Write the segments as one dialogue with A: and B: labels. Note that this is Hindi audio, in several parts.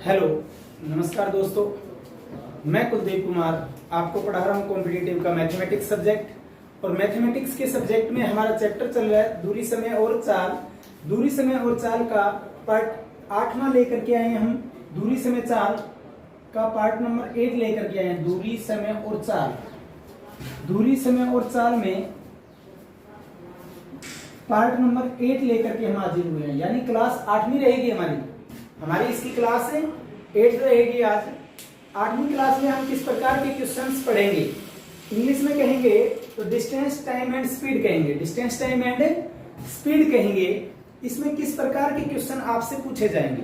A: हेलो, नमस्कार दोस्तों। मैं कुलदीप कुमार आपको पढ़ा रहा हूँ कॉम्पिटिटिव का मैथमेटिक्स सब्जेक्ट। और मैथमेटिक्स के सब्जेक्ट में हमारा चैप्टर चल रहा है दूरी, समय और चाल। दूरी, समय और चाल का पार्ट 8वां लेकर के आए हैं हम। दूरी, समय, चाल का पार्ट नंबर 8 लेकर के आए हैं। दूरी, समय और चाल। दूरी, समय और चाल में पार्ट नंबर 8 लेकर के हम हाजिर हुए हैं, यानी क्लास 8वीं रहेगी हमारी इसकी क्लास 8 रहेगी आज। 8वीं क्लास में हम किस प्रकार के क्वेश्चंस पढ़ेंगे, इंग्लिश में कहेंगे तो डिस्टेंस, टाइम एंड स्पीड कहेंगे। डिस्टेंस, टाइम एंड स्पीड कहेंगे। इसमें किस प्रकार के क्वेश्चन आपसे पूछे जाएंगे?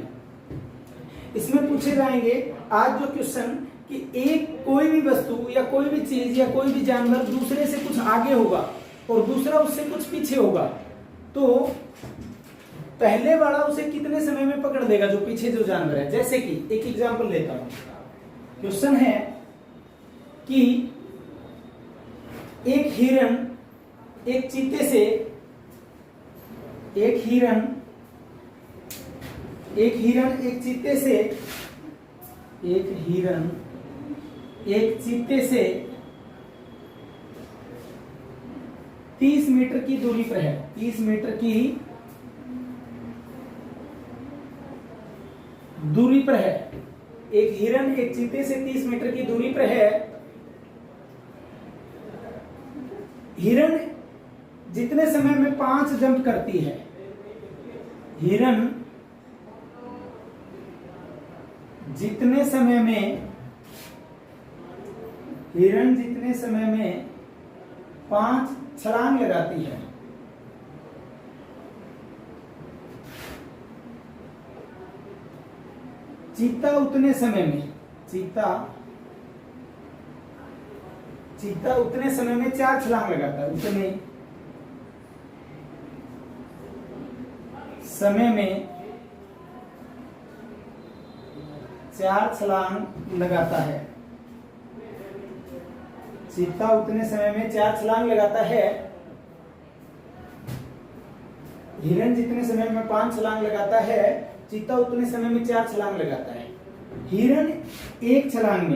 A: इसमें पूछे जाएंगे आज जो क्वेश्चन कि एक कोई भी वस्तु या कोई भी चीज या कोई भी जानवर दूसरे से कुछ आगे होगा और दूसरा उससे कुछ पीछे होगा, तो पहले वाला उसे कितने समय में पकड़ लेगा जो पीछे जो जानवर है। जैसे कि एक एग्जांपल लेता हूं। क्वेश्चन है कि एक हिरण एक चीते से एक चीते से 30 मीटर की दूरी पर है। 30 मीटर की दूरी पर है। एक हिरण एक चीते से 30 मीटर की दूरी पर है। हिरण जितने समय में 5 जंप करती है, हिरण जितने समय में 5 छलांग लगाती है, चीता उतने समय में 4 छलांग लगाता है। उतने समय में 4 छलांग लगाता है। चीता उतने समय में 4 छलांग लगाता है। हिरण जितने समय में 5 छलांग लगाता है, चीता उतने समय में 4 छलांग लगाता है। हिरण एक छलांग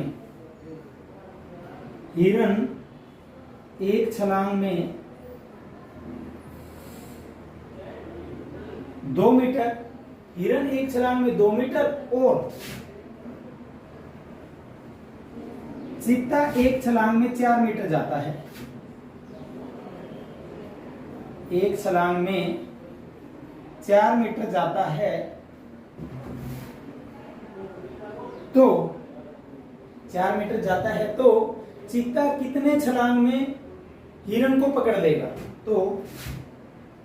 A: में 2 मीटर, हिरण एक छलांग में 2 मीटर और चीता एक छलांग में 4 मीटर जाता है। एक छलांग में 4 मीटर जाता है, तो 4 मीटर जाता है तो चीता कितने छलांग में हिरण को पकड़ लेगा? तो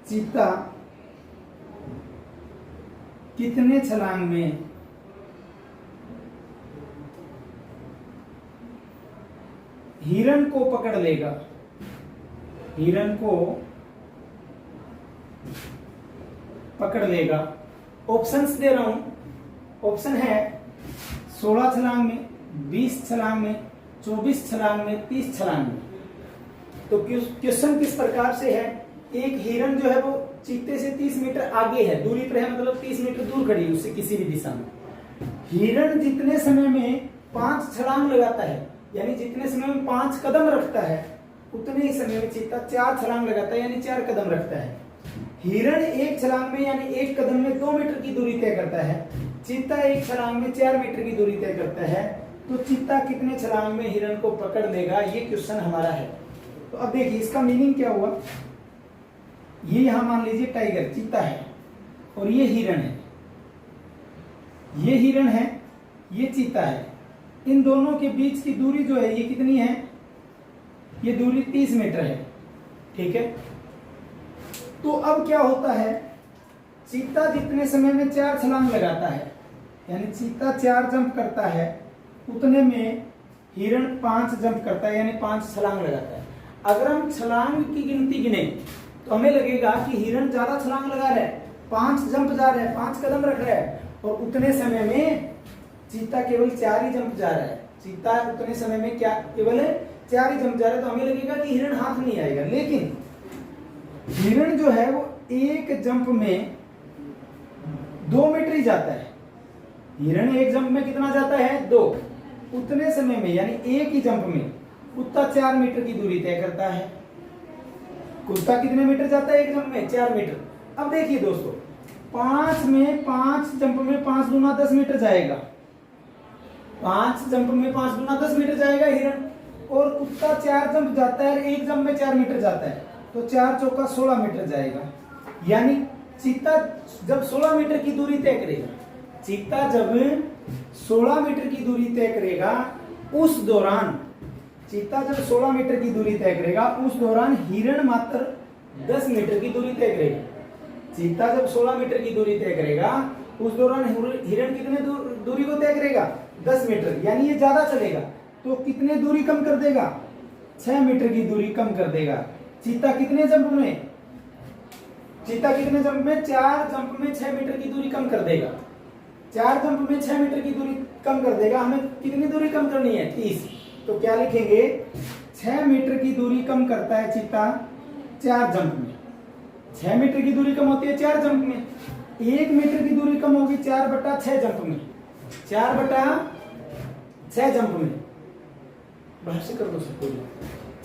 A: चीता कितने छलांग में हिरण को पकड़ लेगा? हिरण को पकड़ लेगा। ऑप्शंस दे रहा हूं। ऑप्शन है 16 छलांग में, 20 छलांग में, 24 छलांग में, 30 छलांग में। तो क्वेश्चन किस प्रकार से है? एक हिरण जो है वो चीते से 30 मीटर आगे है, दूरी पर है, मतलब 30 मीटर दूर खड़ी है उससे किसी भी दिशा में। हिरण जितने समय में 5 छलांग लगाता है, यानी जितने समय में 5 कदम रखता है, उतने ही समय में चीता 4 छलांग लगाता है, यानी 4 कदम रखता है। हिरण एक छलांग में यानी एक कदम में 2 मीटर की दूरी तय करता है। चीता एक छलांग में 4 मीटर की दूरी तय करता है। तो चीता कितने छलांग में हिरण को पकड़ लेगा, ये क्वेश्चन हमारा है। तो अब देखिए इसका मीनिंग क्या हुआ। ये यहां मान लीजिए टाइगर चीता है और ये हिरण है। ये हिरण है, ये चीता है। इन दोनों के बीच की दूरी जो है ये कितनी है? ये दूरी 30 मीटर है। ठीक है। तो अब क्या होता है, चीता जितने समय में 4 छलांग लगाता है, यानी चीता 4 जंप करता है, उतने में हिरण 5 जंप करता है, यानी 5 छलांग लगाता है। अगर हम छलांग की गिनती गिने तो हमें लगेगा कि हिरण ज्यादा छलांग लगा रहा है, 5 जंप जा रहा है, 5 कदम रख रहा है, और उतने समय में चीता केवल 4 ही जंप जा रहा है। चीता उतने समय में क्या केवल 4 ही जंप जा रहा है, तो हमें लगेगा कि हिरण हाथ नहीं आएगा। लेकिन हिरण जो है वो एक जंप में 2 मीटर ही जाता है। हिरण एक जंप में कितना जाता है 2, उतने समय में यानी एक ही जंप में कुत्ता 4 मीटर की दूरी तय करता है। कुत्ता कितने मीटर जाता है एक जंप में 4 मीटर। अब देखिए दोस्तों 5 जंप में 5 गुना 10 मीटर जाएगा, 5 जंप में 5 गुना 10 मीटर जाएगा हिरण, और कुत्ता 4 जंप जाता है, एक जंप में 4 मीटर जाता है, तो 4 चौका 16 मीटर जाएगा। यानी चीता जब 16 मीटर की दूरी तय करेगा, चीता जब 16 मीटर की दूरी तय करेगा, उस दौरान चीता जब 16 मीटर की दूरी तय करेगा, उस दौरान हिरण मात्र 10 मीटर की दूरी तय करेगा। चीता जब 16 मीटर की दूरी तय करेगा, उस दौरान हिरण कितने दूरी को तय करेगा 10 मीटर, यानी ये ज्यादा चलेगा, तो कितने दूरी कम कर देगा 6 मीटर की दूरी कम कर देगा। चीता कितने जंप में 4 जंप में 6 मीटर की दूरी कम कर देगा, 4 जंप में 6 मीटर की दूरी कम कर देगा। हमें कितनी दूरी कम करनी है 30, तो क्या लिखेंगे 6 मीटर की दूरी कम करता है चीता 4 जंप में। 6 मीटर की दूरी कम होती है 4 जंप में, 1 मीटर की दूरी कम होगी 4/6 जंप में, 4/6 जंप में। बाहर से कर दो सबको।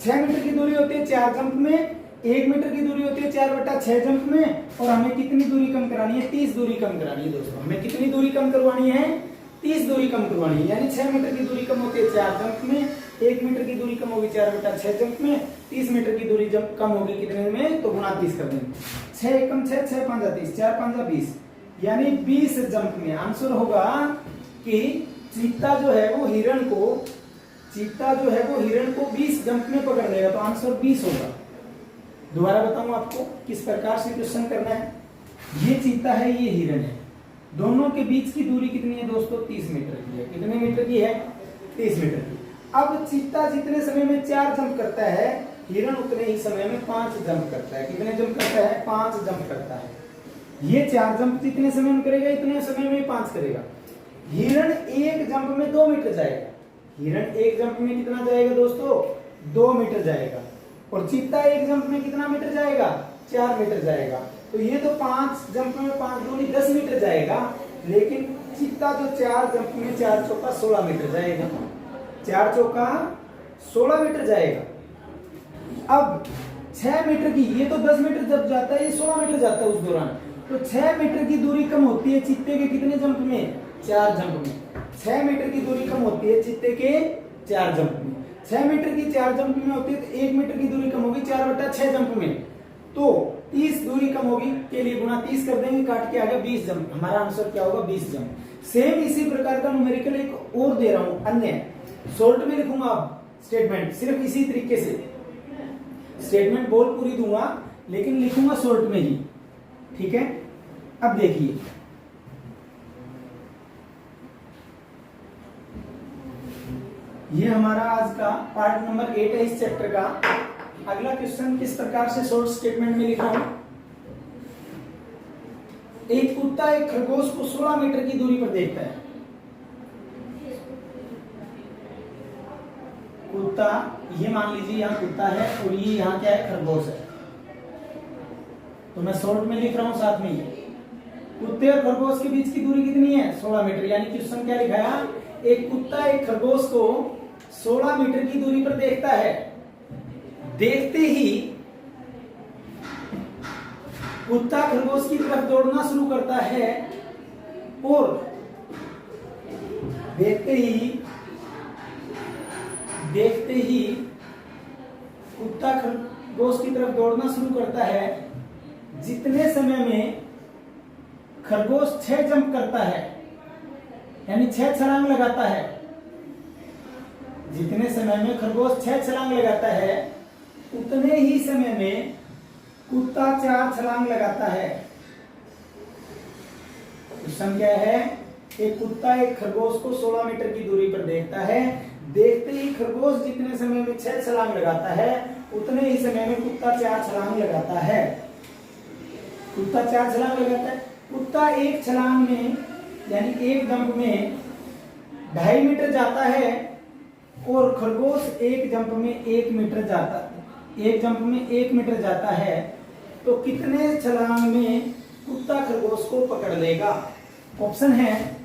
A: 6 मीटर की दूरी होती है 4 जंप में, 1 मीटर की दूरी होती है 4/6 जंप में, और हमें कितनी दूरी कम करानी है 30 दूरी कम करानी है दोस्तों। हमें कितनी दूरी कम करवानी है 30 दूरी कम करवानी है। यानी 6 मीटर की दूरी कम होती है 4 जंप में, 1 मीटर की दूरी कम होगी 4/6 जंप में, 30 मीटर की दूरी जब कम होगी कितने में, तो गुणा 30 कर देंगे। 6 एकम 6, 6 5 30, 4 5 20, यानी 20 जंप में। आंसर होगा कि चीता जो है वो हिरण को 20 जंप में पकड़ लेगा, तो आंसर 20 होगा। दोबारा बताऊं आपको किस प्रकार से क्वेश्चन करना है। ये चीता है, ये हिरण है, दोनों के बीच की दूरी कितनी है दोस्तों 30 मीटर की है। कितने मीटर की है 30 मीटर की। अब चीता जितने समय में 4 जंप करता है, हिरण उतने ही समय में 5 जंप करता है। कितने जंप करता है 5 जंप करता है। ये 4 जंप जितने समय में करेगा, इतने समय में 5 करेगा। हिरण एक जंप में 2 मीटर जाएगा, हिरण एक जंप में कितना जाएगा दोस्तों 2 मीटर जाएगा, और चीता एक जंप में कितना मीटर जाएगा 4 मीटर जाएगा। तो ये तो 5 जंप में 5 दूनी 10 मीटर जाएगा, लेकिन चीता जो 4 जंप में 4 चौका 16 मीटर जाएगा, 4 चौका 16 मीटर जाएगा। अब 6 मीटर की, ये तो 10 मीटर जब जाता है, ये 16 मीटर जाता है उस दौरान, तो 6 मीटर की दूरी कम होती है चीते के कितने जंप में 4 जंप में। 6 मीटर की दूरी कम होती है चीते के 4 जंप में। 6 मीटर की 4 जंप में होती है, तो 1 मीटर की दूरी कम होगी 4/6 जंप में, तो 30 दूरी कम होगी के लिए गुणा 30 कर देंगे, काट के आ गया 20 जंप। हमारा आंसर क्या होगा 20 जंप। सेम इसी प्रकार का न्यूमेरिकल एक और दे रहा हूं, अन्य शॉर्ट में लिखूंगा स्टेटमेंट, सिर्फ इसी तरीके से स्टेटमेंट बोल पूरी दूंगा, लेकिन लिखूंगा शॉर्ट में ही, ठीक है। अब देखिए ये हमारा आज का पार्ट नंबर 8 है इस चैप्टर का। अगला क्वेश्चन किस प्रकार से शॉर्ट स्टेटमेंट में लिख रहा हूं। एक कुत्ता एक खरगोश को 16 मीटर की दूरी पर देखता है। कुत्ता, ये मान लीजिए यहाँ कुत्ता है और ये यहाँ क्या है खरगोश है, तो मैं शॉर्ट में लिख रहा हूं साथ में ही। कुत्ते और खरगोश के बीच की दूरी कितनी है 16 मीटर। यानी क्वेश्चन क्या लिखा है, एक कुत्ता एक खरगोश को 16 मीटर की दूरी पर देखता है। देखते ही कुत्ता खरगोश की तरफ दौड़ना शुरू करता है, और देखते ही कुत्ता खरगोश की तरफ दौड़ना शुरू करता है। जितने समय में खरगोश 6 जंप करता है, यानी 6 छलांग लगाता है, जितने समय में खरगोश 6 छलांग लगाता है, उतने ही समय में कुत्ता 4 छलांग लगाता है। क्वेश्चन क्या है, एक कुत्ता एक खरगोश को 16 मीटर की दूरी पर देखता है। देखते ही खरगोश जितने समय में 6 छलांग लगाता है, उतने ही समय में कुत्ता 4 छलांग लगाता है। कुत्ता 4 छलांग लगाता है। कुत्ता एक छलांग में यानी एक जंप में 2.5 मीटर जाता है, और खरगोश एक जंप में 1 मीटर जाता है। एक जंप में 1 मीटर जाता है, तो कितने छलांग में कुत्ता खरगोश को पकड़ लेगा। ऑप्शन है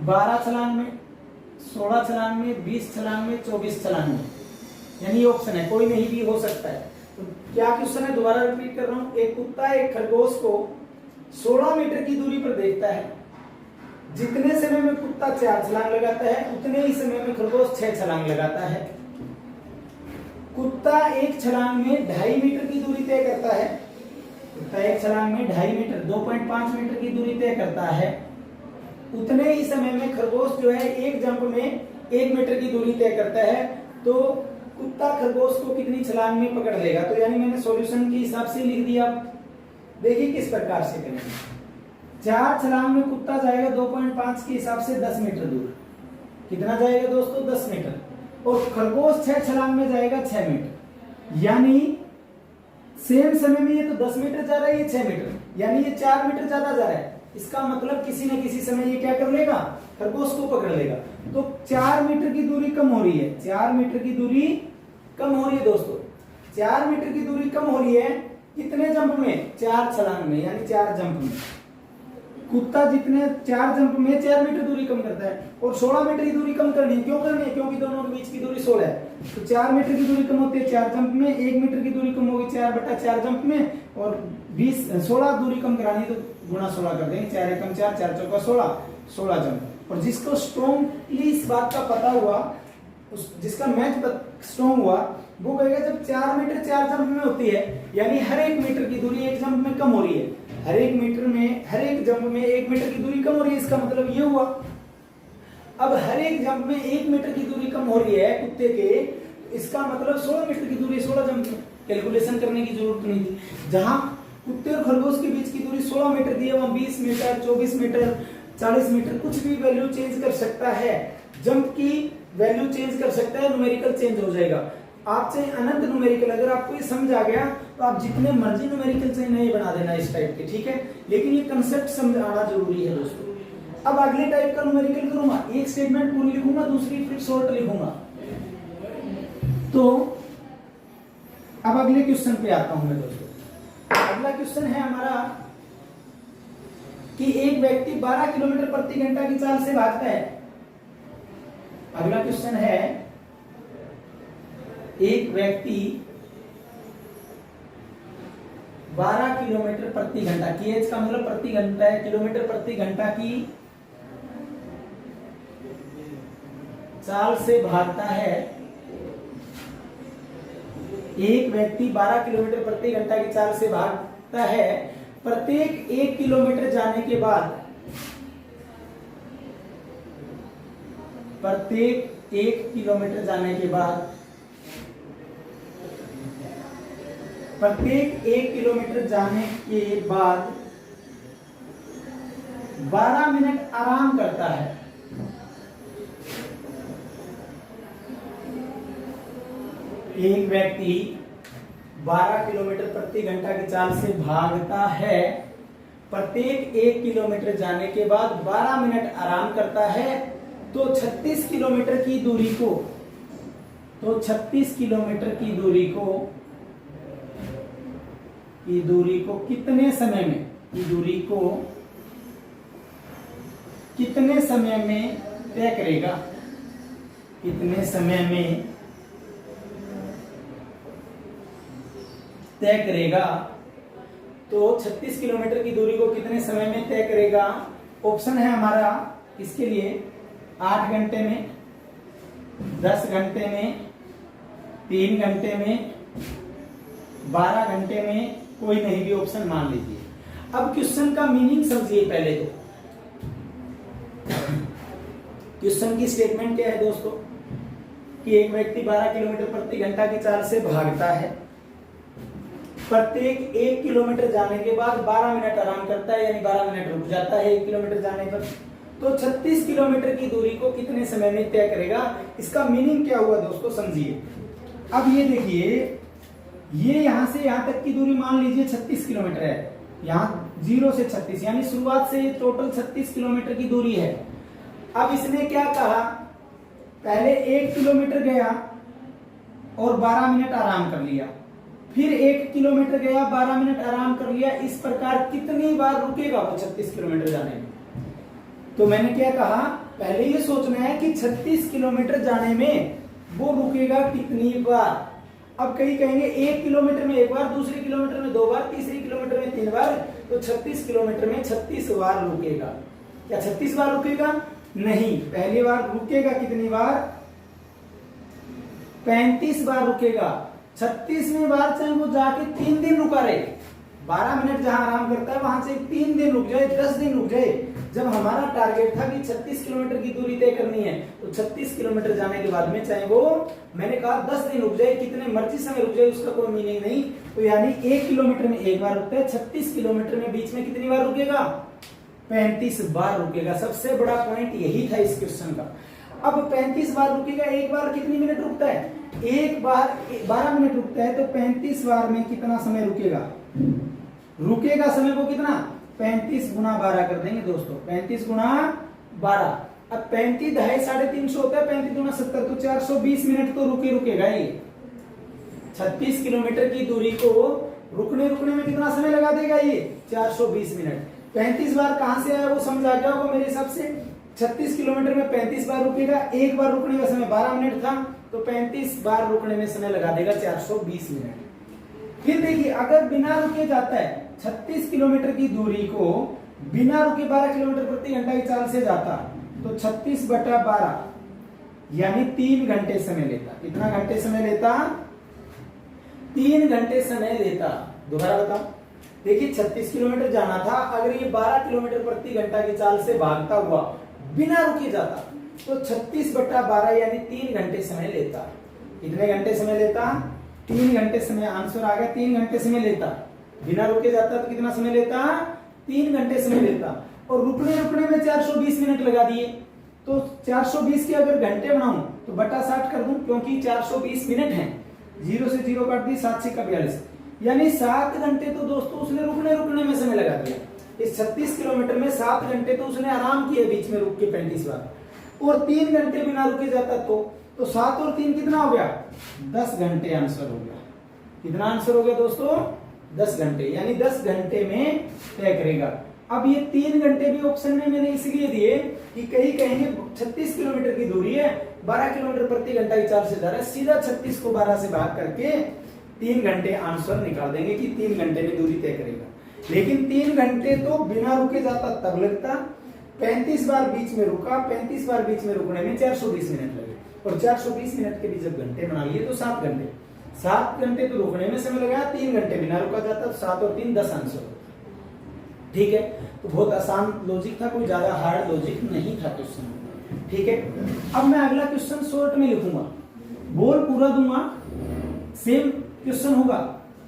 A: 12 छलांग में, 16 छलांग में, 20 छलांग में, 24 छलांग में, यानी ये ऑप्शन है, कोई नहीं भी हो सकता है। तो क्या क्वेश्चन है, दोबारा रिपीट कर रहा हूं। एक कुत्ता एक खरगोश को 16 मीटर की दूरी पर देखता है। जितने समय में कुत्ता 4 छलांग लगाता है उतने ही समय में खरगोश 6 छलांग लगाता है। कुत्ता एक छलांग में 2.5 मीटर की दूरी तय करता है। कुत्ता एक छलांग में 2.5 मीटर 2.5 मीटर की दूरी तय करता है। उतने ही समय में खरगोश जो है एक जंप में 1 मीटर की दूरी तय करता है। तो कुत्ता खरगोश को कितनी छलांग में पकड़ लेगा? तो यानी मैंने सॉल्यूशन के हिसाब से लिख दिया। देखिए किस प्रकार से करेंगे। 4 छलांग में कुत्ता जाएगा 2.5 के हिसाब से 10 मीटर दूर। कितना जाएगा दोस्तों? 10 मीटर। और खरगोश 6 छलांग में जाएगा 6 मीटर। यानी सेम समय में ये तो 10 मीटर जा रहा है, ये 6 मीटर, यानी ये 4 मीटर ज्यादा जा रहा है। इसका मतलब किसी न किसी समय ये क्या कर लेगा? खरगोश को पकड़ लेगा। तो 4 मीटर की दूरी कम हो रही है। 4 मीटर की दूरी कम हो रही है दोस्तों। 4 मीटर की दूरी कम हो रही है कितने जंप में? 4 छलांग में, यानी 4 जंप में। कुत्ता जितने 4 जंप में 4 मीटर दूरी कम करता है, और 16 मीटर की दूरी कम करनी है। क्यों करनी है? क्योंकि दोनों के बीच की दूरी 16 है। तो 4 मीटर की दूरी कम होती है 4 जंप में, 1 मीटर की दूरी कम होगी 4/4 जंप में, और 16 दूरी कम करानी तो गुणा 16 कर देंगे। 4 एकम 4, 4 चौका 16 जंप। और जिसको स्ट्रॉन्गली इस बात का पता हुआ, जिसका मैथ स्ट्रॉन्ग हुआ, वो कहेगा जब 4 मीटर 4 जंप में होती है, यानी हर 1 मीटर की दूरी 1 जंप में कम हो रही है। हर एक जंप में 1 मीटर की दूरी कम हो रही है। इसका मतलब ये हुआ, अब हर एक जंप में 1 मीटर की दूरी कम हो रही है कुत्ते के, इसका मतलब 16 मीटर की दूरी 16 जंप में। कैलकुलेशन करने की जरूरत नहीं थी। जहां कुत्ते और खरगोश के बीच की दूरी 16 मीटर दी है, वहां 20 मीटर, 24 मीटर, 40 मीटर, कुछ भी वैल्यू चेंज कर सकता है। जंप की वैल्यू चेंज कर सकता है, न्यूमेरिकल चेंज हो जाएगा। आप चाहे अनंत न्यूमेरिकल, अगर आपको ये समझ आ गया तो आप जितने मर्जी न्यूमेरिकल चाहे नए बना देना इस टाइप के, ठीक है। लेकिन ये कंसेप्ट समझ आना जरूरी है दोस्तों। अब अगले टाइप का न्यूमेरिकल करूंगा, एक स्टेटमेंट पूरी लिखूंगा, दूसरी फिर शॉर्ट लिखूंगा। तो अब अगले क्वेश्चन पे आता हूं मैं दोस्तों। अगला क्वेश्चन है हमारा कि एक व्यक्ति 12 किलोमीटर प्रति घंटा की चाल से भागता है। अगला क्वेश्चन है, एक व्यक्ति 12 किलोमीटर प्रति घंटा, kh का मतलब प्रति घंटा है, किलोमीटर प्रति घंटा की चाल से भागता है। एक व्यक्ति 12 किलोमीटर प्रति घंटा की चाल से भागता है। प्रत्येक 1 किलोमीटर जाने के बाद, प्रत्येक 1 किलोमीटर जाने के बाद, प्रत्येक 1 किलोमीटर जाने के बाद 12 मिनट आराम करता है। एक व्यक्ति 12 किलोमीटर प्रति घंटा की चाल से भागता है। प्रत्येक 1 किलोमीटर जाने के बाद 12 मिनट आराम करता है। तो 36 किलोमीटर की दूरी को, तो 36 किलोमीटर की दूरी को कितने समय में, की दूरी को कितने समय में तय करेगा? कितने समय में तय करेगा? तो 36 किलोमीटर की दूरी को कितने समय में तय करेगा? ऑप्शन है हमारा इसके लिए 8 घंटे में, 10 घंटे में, 3 घंटे में, 12 घंटे में, कोई नहीं भी ऑप्शन मान लीजिए। अब क्वेश्चन का मीनिंग समझिए पहले तो। क्वेश्चन की स्टेटमेंट क्या है दोस्तों कि एक व्यक्ति 12 किलोमीटर प्रति घंटा की चाल से भागता है। प्रत्येक 1 किलोमीटर जाने के बाद 12 मिनट आराम करता है, यानी 12 मिनट रुक जाता है 1 किलोमीटर जाने पर। तो 36 किलोमीटर की दूरी को कितने समय में तय करेगा? इसका मीनिंग क्या हुआ दोस्तों, समझिए। अब ये देखिए, ये यहां से यहां तक की दूरी मान लीजिए 36 किलोमीटर है। यहाँ 0 से 36, यानी शुरुआत से टोटल 36 किलोमीटर की दूरी है। अब इसने क्या कहा, पहले 1 किलोमीटर गया और 12 मिनट आराम कर लिया, फिर 1 किलोमीटर गया 12 मिनट आराम कर लिया। इस प्रकार कितनी बार रुकेगा वो 36 किलोमीटर जाने में? तो मैंने क्या कहा, पहले ये सोचना है कि 36 किलोमीटर जाने में वो रुकेगा कितनी बार। अब कई कहेंगे 1 किलोमीटर में 1 बार, दूसरे किलोमीटर में 2 बार, तीसरे किलोमीटर में 3 बार, तो 36 किलोमीटर में 36 बार रुकेगा। क्या 36 बार रुकेगा? नहीं, पहली बार रुकेगा कितनी बार? 35 बार रुकेगा। 36वें बार चाहे वो जाके 3 दिन रुका रहे, 12 मिनट जहां आराम करता है वहां से 3 दिन रुक जाए, 10 दिन रुक जाए। जब हमारा टारगेट था कि 36 किलोमीटर की दूरी तय करनी है, तो 36 किलोमीटर जाने के बाद में चाहे वो मैंने कहा 10 दिन रुक जाए, कितने मर्जी समय रुक जाए, उसका कोई मीनिंग नहीं। तो यानी 1 किलोमीटर में 1 बार रुकता है, 36 किलोमीटर में बीच में कितनी बार रुकेगा? 35 बार रुकेगा। सबसे बड़ा पॉइंट यही था इस क्वेश्चन का। अब 35 बार रुकेगा, 1 बार कितनी मिनट रुकता है? 1 बार 12 मिनट रुकता है, तो 35 बार में कितना समय रुकेगा? रुकेगा समय वो कितना? 35 गुना 12 कर देंगे दोस्तों, 35 गुना 12। अब 35 250 होता है, 35 गुना 70, तो 420 मिनट तो रुकेगा ये। 36 किलोमीटर की दूरी को रुकने में कितना समय लगा देगा ये? 420 मिनट। 35 बार कहां से आया वो समझ आ गया होगा मेरे हिसाब से। 36 किलोमीटर में 35 बार रुकेगा, 1 बार रुकने का समय 12 मिनट था, तो 35 बार रुकने में समय लगा देगा 420 मिनट। फिर देखिए, अगर बिना रुके जाता है 36 किलोमीटर की दूरी को बिना रुके 12 किलोमीटर प्रति घंटा की चाल से जाता, तो 36/12 यानी 3 घंटे समय लेता। कितना घंटे समय लेता? 3 घंटे समय लेता। दोबारा बताओ, देखिए 36 किलोमीटर जाना था, अगर ये 12 किलोमीटर प्रति घंटा की चाल से भागता हुआ बिना रुके जाता, तो 36/12 यानी 3 घंटे समय लेता। कितने घंटे समय लेता? 3 घंटे समय। आंसर आ गया, 3 घंटे समय लेता। बिना रुके जाता तो कितना समय लेता? 3 घंटे समय लेता। और रुकने में 420 मिनट लगा दिए, तो 420 के अगर घंटे बनाऊं तो बटा 60 कर दूं, क्योंकि 420 मिनट हैं। 0 से 0 काट दी, 7 से 42, यानी 7 घंटे तो दोस्तों उसने रुकने में समय लगा दिया। इस 36 किलोमीटर में 7 घंटे तो उसने आराम किया बीच में रुक के 35 बार, और 3 घंटे बिना रुके जाता तो 7 और 3 कितना हो गया? 10 घंटे आंसर हो गया। कितना आंसर हो गया दोस्तों? 10 घंटे, यानी 10 घंटे में तय करेगा। अब ये 3 घंटे भी ऑप्शन में मैंने इसलिए दिए कि कहीं कहेंगे 36 किलोमीटर की दूरी है, 12 किलोमीटर प्रति घंटा की चाल से जा रहा है, सीधा 36 को 12 से भाग करके 3 घंटे आंसर निकाल देंगे कि 3 घंटे में दूरी तय करेगा। लेकिन 3 घंटे तो बिना रुके जाता तब लगता, 35 बार बीच में रुका, 35 बार बीच में रुकने में 420 मिनट लगे, और 420 मिनट के भी जब घंटे बना लिए तो 7 घंटे। 7 घंटे तो रुकने में समय लगा, 3 घंटे बिना रुका जाता, तो 7 और 3 10 आंसर। ठीक है, तो बहुत आसान लॉजिक था, कोई ज्यादा हार्ड लॉजिक नहीं था क्वेश्चन। ठीक है, अब मैं अगला क्वेश्चन शॉर्ट में लिखूंगा, बोल पूरा दूंगा, सेम क्वेश्चन होगा,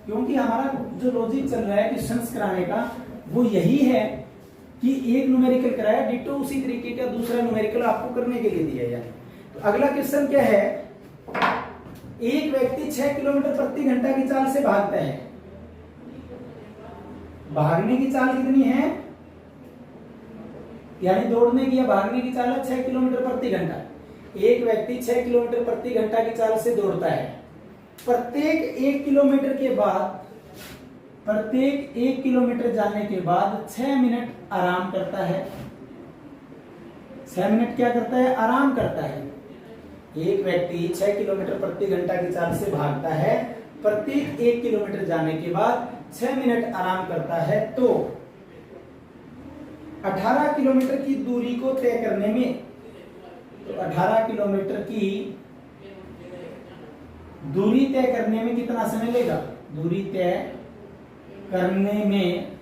A: क्योंकि हमारा जो लॉजिक चल रहा है क्वेश्चंस कराने का वो यही है कि एक न्यूमेरिकल कराया, डिटो उसी तरीके का दूसरा न्यूमेरिकल आपको करने के लिए दिया जाए। तो अगला क्वेश्चन क्या है? एक व्यक्ति 6 किलोमीटर प्रति घंटा की चाल से भागता है। भागने की चाल कितनी है? यानी दौड़ने की या भागने की चाल है 6 किलोमीटर प्रति घंटा। एक व्यक्ति 6 किलोमीटर प्रति घंटा की चाल से दौड़ता है। प्रत्येक 1 किलोमीटर के बाद, प्रत्येक 1 किलोमीटर जाने के बाद 6 मिनट आराम करता है। 6 मिनट क्या करता है? आराम करता है। एक व्यक्ति 6 किलोमीटर प्रति घंटा की चाल से भागता है, प्रत्येक 1 किलोमीटर जाने के बाद 6 मिनट आराम करता है, तो 18 किलोमीटर की दूरी को तय करने में, तो 18 किलोमीटर की दूरी तय करने में कितना समय लेगा? दूरी तय करने में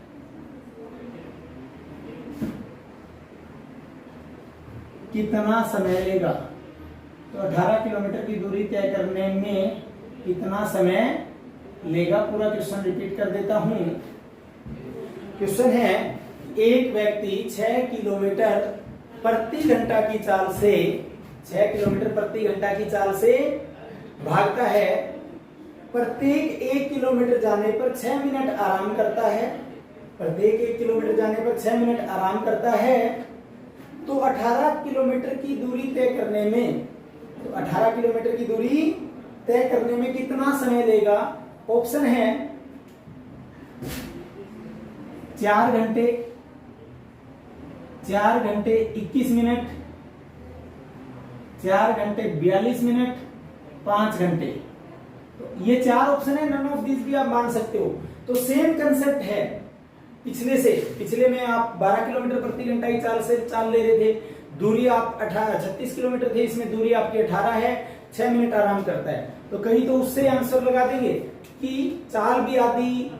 A: कितना समय लेगा? तो 18 किलोमीटर की दूरी तय करने में कितना समय लेगा? पूरा क्वेश्चन रिपीट कर देता हूं। क्वेश्चन है, एक व्यक्ति 6 किलोमीटर प्रति घंटा की चाल से 6 किलोमीटर प्रति घंटा की चाल से भागता है, प्रत्येक 1 किलोमीटर जाने पर 6 मिनट आराम करता है, प्रत्येक 1 किलोमीटर जाने पर 6 मिनट आराम करता है, तो 18 किलोमीटर की दूरी तय करने में, तो 18 किलोमीटर की दूरी तय करने में कितना समय लेगा? ऑप्शन है 4 घंटे, 4 घंटे 21 मिनट, 4 घंटे 42 मिनट, 5 घंटे। तो ये 4 ऑप्शन है, नन ऑफ दिस भी आप मान सकते हो। तो सेम कंसेप्ट है पिछले से। पिछले में आप 12 किलोमीटर प्रति घंटा की चाल से चाल ले रहे थे, दूरी आप 36 किलोमीटर थे, इसमें दूरी आपकी 18 है, 6 मिनट आराम करता है। तो कहीं तो उससे आंसर लगा देंगे कि चाल भी आधी,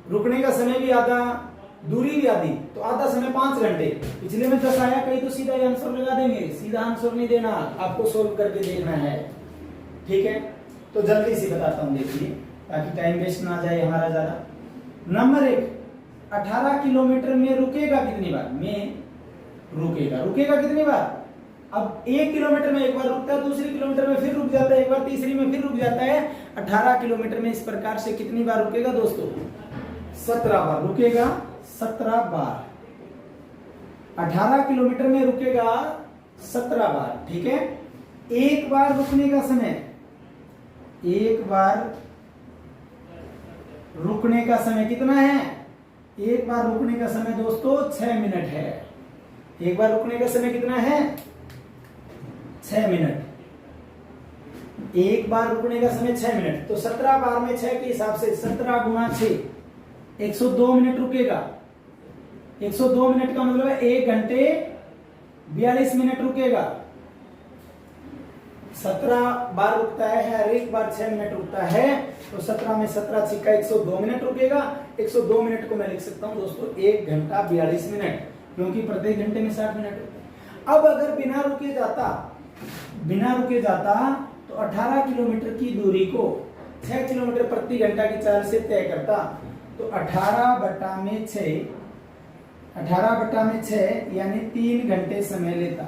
A: रुकने का समय भी आधा, दूरी भी आधी, तो आधा समय 5 घंटे। पिछले में 10 आया, कहीं तो सीधा आंसर लगा देंगे। सीधा आंसर नहीं देना, आपको सोल्व करके देखना है। ठीक है, तो जल्दी से बताता हूं, देखिए, ताकि टाइम वेस्ट ना जाए हमारा ज्यादा। नंबर 1, 18 किलोमीटर में रुकेगा कितनी बार? में रुकेगा कितनी बार? अब 1 किलोमीटर में एक बार रुकता है, दूसरी किलोमीटर में फिर रुक जाता है एक बार, तीसरी में फिर रुक जाता है। 18 किलोमीटर में इस प्रकार से कितनी बार रुकेगा दोस्तों? 17 बार रुकेगा, 17 बार। 18 किलोमीटर में रुकेगा 17 बार। ठीक है, एक बार रुकने का समय, एक बार रुकने का समय कितना है? एक बार रुकने का समय दोस्तों 6 मिनट है। एक बार रुकने का समय कितना है? 6 मिनट। एक बार रुकने का समय 6 मिनट। तो 17 बार में 6 के हिसाब से 17 गुणा 6, 102 मिनट रुकेगा। 102 मिनट का मतलब है 1 घंटे 42 मिनट रुकेगा। 17 बार रुकता है, हर एक बार 6 मिनट रुकता है, तो 17 में 17 छिक्का 102 मिनट रुकेगा। 102 मिनट को मैं लिख सकता हूं दोस्तों 1 घंटा 42 मिनट, क्योंकि प्रत्येक घंटे में 60 मिनट होते हैं। अब अगर बिना रुके जाता तो 18 किलोमीटर की दूरी को 6 किलोमीटर प्रति घंटा की चाल से तय करता, तो 18 बटा में 6 यानी 3 घंटे समय लेता।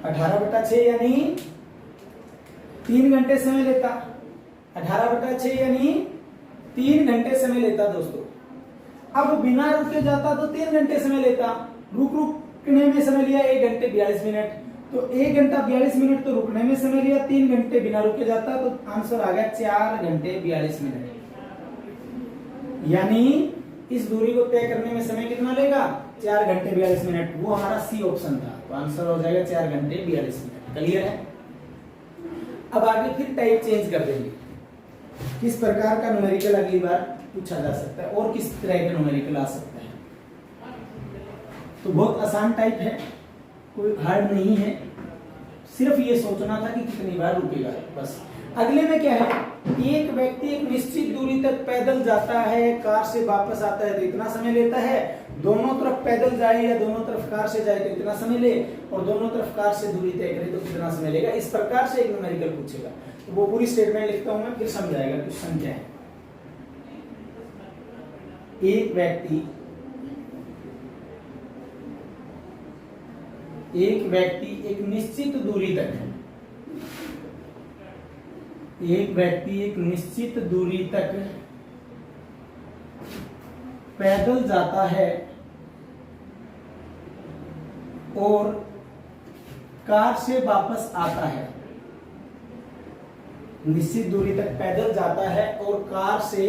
A: 18 बटा 6 यानी 3 घंटे समय लेता। 18 बटा 6 यानी 3 घंटे समय लेता दोस्तों। अब बिना रुके जाता तो 3 घंटे समय लेता, रुकने में समय लिया 1 घंटे 42 मिनट, तो 1 घंटा 42 मिनट तो रुकने में समय लिया, 3 घंटे बिना रुके जाता, तो आंसर आ गया 4 घंटे 42 मिनट। यानी इस दूरी को तय करने में समय कितना लेगा? 4 घंटे 42 मिनट। वो हमारा सी ऑप्शन था, तो आंसर हो जाएगा 4 घंटे 42 मिनट। क्लियर है? अब आगे फिर टाइप चेंज कर देंगे, किस प्रकार का न्यूमेरिकल अगली बार पूछा जा सकता है और किस तरह का न्यूमेरिकल आ सकता है। तो बहुत आसान टाइप है, कोई हार्ड नहीं है, सिर्फ ये सोचना था कि कितनी बार रुकेगा बस। अगले में क्या है? एक व्यक्ति एक निश्चित दूरी तक पैदल जाता है, कार से वापस आता है तो इतना समय लेता है। दोनों तरफ पैदल जाए या दोनों तरफ कार से जाए तो इतना समय ले, और दोनों तरफ कार से दूरी तय करे तो कितना समय लेगा। इस प्रकार से एक न्यूमेरिकल पूछेगा। तो वो पूरी स्टेटमेंट लिखता हूं मैं, फिर समझाएगा क्वेश्चन क्या है। एक व्यक्ति एक निश्चित दूरी तक पैदल जाता है और कार से वापस आता है। निश्चित दूरी तक पैदल जाता है और कार से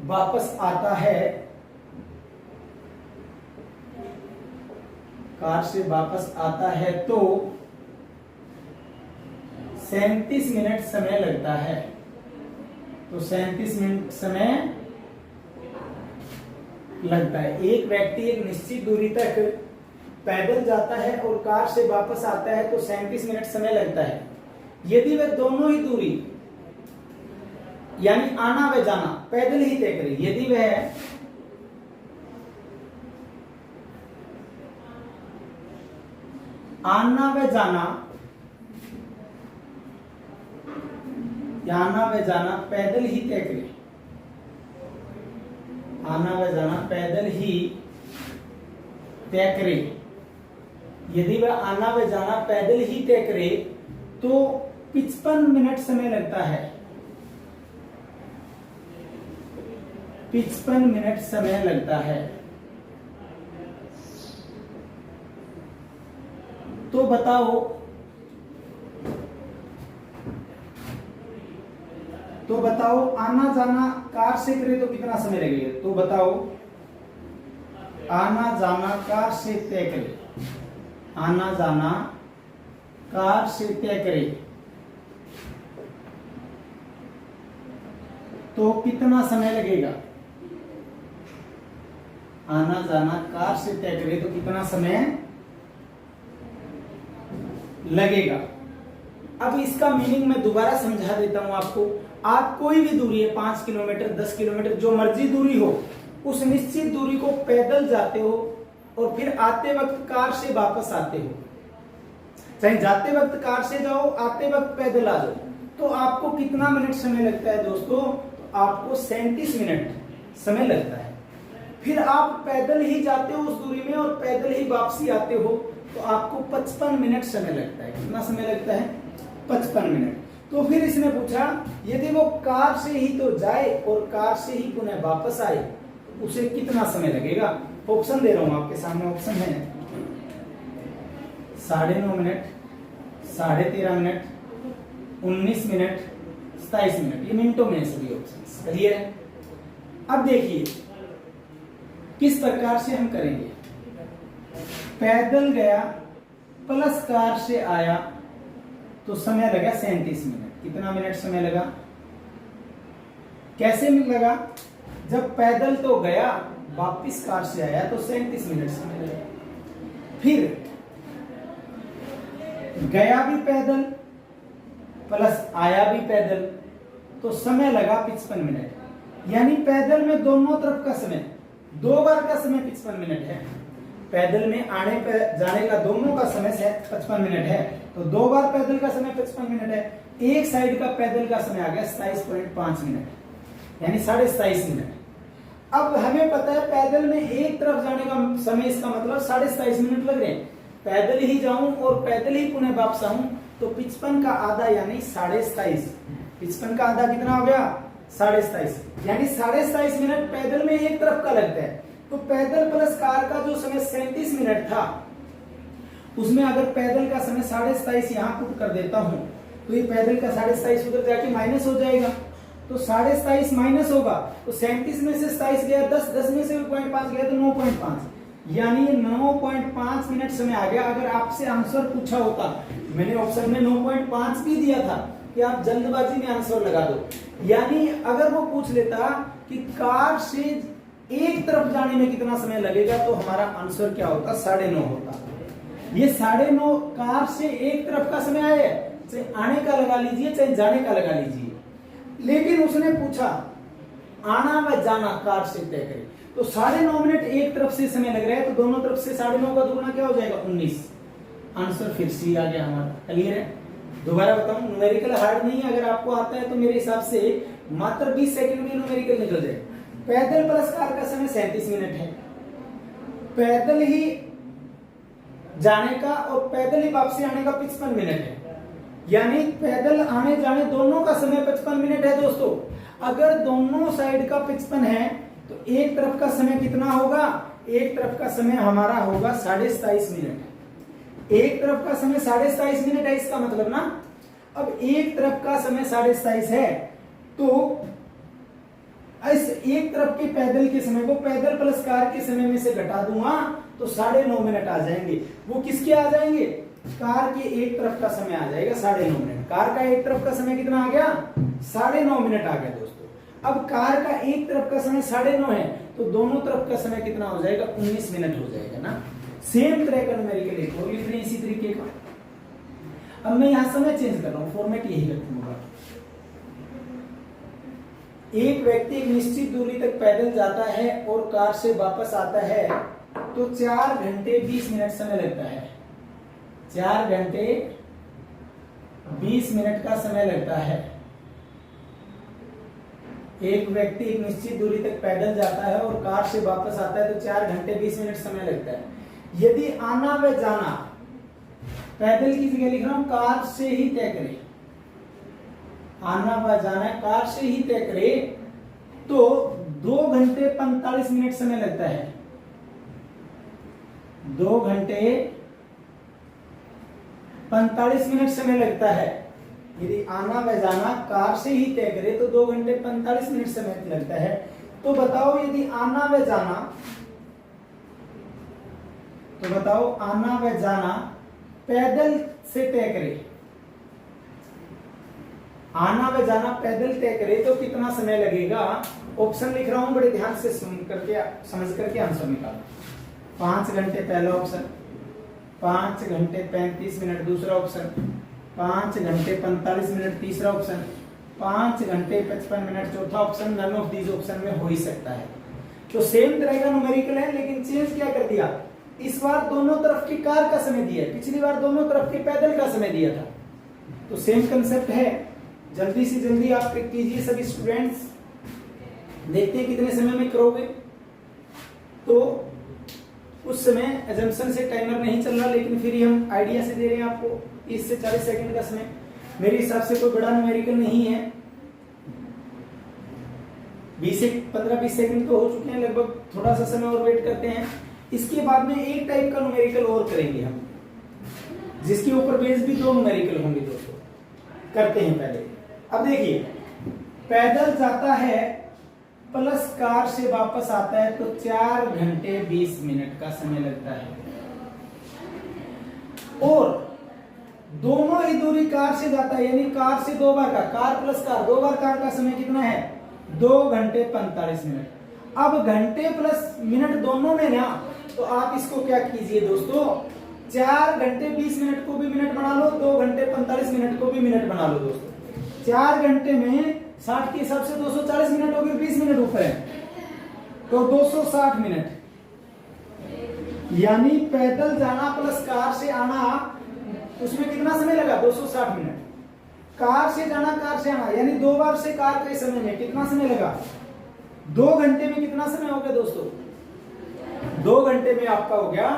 A: वापस आता है। कार से वापस आता है तो 37 मिनट समय लगता है। तो 37 मिनट समय लगता है। एक व्यक्ति एक निश्चित दूरी तक पैदल जाता है और कार से वापस आता है तो 37 मिनट समय लगता है। यदि वह दोनों ही दूरी यानी आना व जाना पैदल ही तय करे, यदि वह आना व जाना पैदल ही तय करे, आना व जाना पैदल ही तय करे, यदि वह आना व जाना पैदल ही तय करे तो 55 मिनट समय लगता है। 55 मिनट समय लगता है। तो बताओ आना जाना कार से करे तो कितना समय लगेगा। तो बताओ आना जाना कार से तय करे, आना जाना कार से तय करे तो कितना समय लगेगा? आना जाना कार से तय करे तो कितना समय लगेगा? अब इसका मीनिंग मैं दोबारा समझा देता हूं आपको। आप कोई भी दूरी है, 5 किलोमीटर, 10 किलोमीटर, जो मर्जी दूरी हो, उस निश्चित दूरी को पैदल जाते हो और फिर आते वक्त कार से वापस आते हो, चाहे जाते वक्त कार से जाओ, आते वक्त पैदल आ जाओ, तो आपको कितना मिनट समय लगता है दोस्तों? तो आपको 37 मिनट समय लगता है। फिर आप पैदल ही जाते हो उस दूरी में और पैदल ही वापसी आते हो, तो आपको 55 मिनट समय लगता है। कितना समय लगता है? 55 मिनट। तो फिर इसने पूछा यदि वो कार से ही तो जाए और कार से ही पुनः वापस आए तो उसे कितना समय लगेगा? ऑप्शन दे रहा हूं आपके सामने। ऑप्शन है 9.5 मिनट, 13.5 मिनट, 19 मिनट, 27 मिनट। ये मिनटों में सभी ऑप्शन क्लियर है। अब देखिए किस प्रकार से हम करेंगे। पैदल गया प्लस कार से आया तो समय लगा 37 मिनट। कितना मिनट समय लगा? कैसे लगा? जब पैदल तो गया, वापिस कार से आया तो 37 मिनट समय लगा। फिर गया भी पैदल प्लस आया भी पैदल तो समय लगा 55 मिनट। यानी पैदल में दोनों तरफ का समय, 2 बार का समय 55 मिनट है। पैदल में आने पे जाने का दोनों का समय 55 मिनट है, तो 2 बार पैदल का समय 55 मिनट है। एक साइड का पैदल का समय आ गया 27.5 मिनट, यानी 27.5 मिनट। अब हमें पता है पैदल में एक तरफ जाने का समय, इसका मतलब 27.5 मिनट लग रहे हैं। पैदल ही जाऊं और पैदल ही पुनः वापस आऊं तो 55 का आधा यानी 27.5। 55 का आधा कितना हो गया? 27.5, यानी 27.5 मिनट पैदल में एक तरफ का लगता है। तो पैदल प्लस कार का जो समय 37 मिनट था, उसमें अगर पैदल का समय 27.5 यहां पुट कर देता हूं तो ये पैदल का 27.5 उधर जाके माइनस हो जाएगा, तो 27.5 माइनस होगा तो 37 में से 27 गया 10, 10 में से 0.5 गया तो 9.5, यानी 9.5 मिनट समय आ गया। अगर आपसे आंसर पूछा होता, मैंने ऑप्शन में 9.5 भी दिया था कि आप जल्दबाजी में आंसर लगा दो, यानी अगर वो पूछ लेता कि कार से एक तरफ जाने में कितना समय लगेगा तो हमारा आंसर क्या होता? 9.5 होता। ये 9.5 कार से एक तरफ का समय है, चाहे आने का लगा लीजिए चाहे जाने का लगा लीजिए, लेकिन उसने पूछा आना व जाना कार से तय करें, तो 9.5 मिनट एक तरफ से समय लग रहा है, तो दोनों तरफ से 9.5 का दुगुना क्या हो जाएगा? 19। आंसर फिर सी आ गया हमारा। क्लियर है? दोबारा बताऊं, न्यूमेरिकल हार्ड नहीं है। अगर आपको आता है तो मेरे हिसाब से मात्र 20 सेकंड में न्यूमेरिकल निकल जाए। पैदल प्लस कार का समय 37 मिनट है। पैदल ही जाने का और पैदल ही वापसी आने का 55 मिनट है, यानी पैदल आने जाने दोनों का समय 55 मिनट है दोस्तों। अगर दोनों साइड का 55 है तो एक तरफ का समय कितना होगा? एक तरफ का समय हमारा होगा 27.5 मिनट। एक तरफ का समय 27.5 मिनट है, इसका मतलब ना, अब एक तरफ का समय 27.5 है तो इस एक तरफ के पैदल के समय को पैदल प्लस कार के समय में से घटा दूंगा तो 9.5 मिनट आ जाएंगे। वो किसके आ जाएंगे? कार के एक तरफ का समय आ जाएगा 9.5 मिनट। कार का एक तरफ का समय कितना आ गया? 9.5 मिनट आ गया दोस्तों। अब कार का एक तरफ का समय 9.5 है तो दोनों तरफ का समय कितना हो जाएगा? 19 मिनट हो जाएगा ना। सेम तरह का न्यूमेरिकल एक और लिख रहे हैं इसी तरीके का। अब मैं यहां समय चेंज कर रहा हूं, फॉर्मेट यही रखूंगा। एक व्यक्ति एक निश्चित दूरी तक पैदल जाता है और कार से वापस आता है तो 4 घंटे 20 मिनट समय लगता है। 4 घंटे 20 मिनट का समय लगता है। एक व्यक्ति एक निश्चित दूरी तक पैदल जाता है और कार से वापस आता है तो 4 घंटे 20 मिनट समय लगता है। यदि आना व जाना, पैदल की जगह लिख रहा हूं कार से ही तय करे, आना व जाना कार से ही तय करे तो 2 घंटे 45 मिनट समय लगता है। 2 घंटे 45 मिनट समय लगता है। यदि आना व जाना कार से ही तय करे तो 2 घंटे 45 मिनट समय लगता है। तो बताओ यदि आना व जाना, तो बताओ आना व जाना पैदल से तय करे, आना व जाना पैदल तय करे तो कितना समय लगेगा। ऑप्शन लिख रहा हूं, बड़े ध्यान से सुन करके समझ करके आंसर निकालो। 5 घंटे पहला ऑप्शन, 5 घंटे 35 मिनट दूसरा ऑप्शन, 5 घंटे 45 मिनट तीसरा ऑप्शन, 5 घंटे 55 मिनट चौथा option. None of these option में हो ही सकता है। तो सेम तरह का न्यूमेरिकल है, लेकिन चेंज क्या कर दिया, इस बार दोनों तरफ की कार का समय दिया है, पिछली बार दोनों तरफ के पैदल का समय दिया था। तो सेम कंसेप्ट है। जल्दी से जल्दी आप कीजिए सभी स्टूडेंट्स, देखते हैं कितने समय में करोगे। तो उस समय एजम्पशन से टाइमर नहीं चल रहा, लेकिन फिर हम आइडिया से दे रहे हैं आपको 30 से 40 सेकंड का समय। मेरे हिसाब से कोई बड़ा न्यूमेरिकल नहीं है, 20 से 15-20 सेकंड तो हो चुके हैं लगभग, थोड़ा सा समय और वेट करते हैं। इसके बाद में एक टाइप का न्यूमेरिकल और करेंगे हम, जिसके ऊपर बेस भी 2 न्यूमेरिकल होंगे दोस्तों। करते हैं पहले। अब देखिए, पैदल जाता है प्लस कार से वापस आता है तो 4 घंटे 20 मिनट का समय लगता है, और दोनों ही दूरी कार से जाता है, यानी कार से 2 बार का, कार प्लस कार 2 बार कार का समय कितना है, 2 घंटे 45 मिनट। अब घंटे प्लस मिनट दोनों में ना, तो आप इसको क्या कीजिए दोस्तों, 4 घंटे 20 मिनट को भी मिनट बना लो, 2 घंटे 45 मिनट को भी मिनट बना लो दोस्तों। 4 घंटे में 60 के हिसाब से 240 मिनट हो गए, 20 मिनट ऊपर है तो 260 मिनट, यानी पैदल जाना प्लस कार से आना, उसमें कितना समय लगा, 260 मिनट। कार से जाना कार से आना, यानी 2 बार से कार के समय में कितना समय लगा, 2 घंटे में कितना समय हो गया दोस्तों, 2 घंटे में आपका हो गया